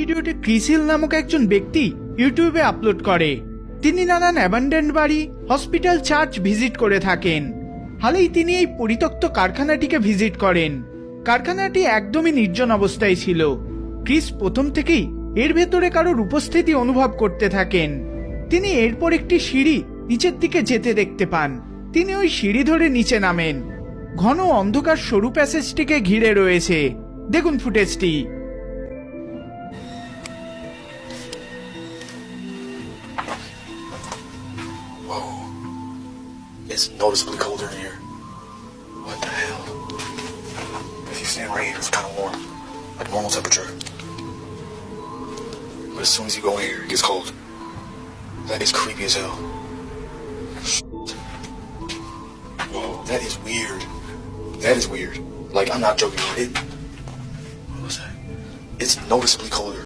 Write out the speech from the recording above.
ভিডিওটি Chris hill নামক একজন ব্যক্তি ইউটিউবে আপলোড করে। তিনি নানান অ্যাবান্ডেন্ড বাড়ি, হসপিটাল, চার্চ ভিজিট করে থাকেন। হালেই তিনি এই পরিত্যক্ত কারখানাটিকে ভিজিট করেন। কারখানাটি একদমই নির্জন অবস্থায় ছিল। ক্রিস প্রথম থেকেই এর ভেতরে কারোর উপস্থিতি অনুভব করতে থাকেন। তিনি এরপর একটি সিঁড়ি নিচের দিকে যেতে দেখতে পান। তিনি ওই সিঁড়ি ধরে নিচে নামেন। ঘন অন্ধকার সরু প্যাসেজটিকে ঘিরে রয়েছে। দেখুন ফুটেজটি। It's noticeably colder in here. What the hell? If you stand right here, it's kind of warm, like normal temperature. But as soon as you go in here, it gets cold. That is creepy as hell. Whoa, that is weird. That is weird. Like, I'm not joking. What was that? It's noticeably colder.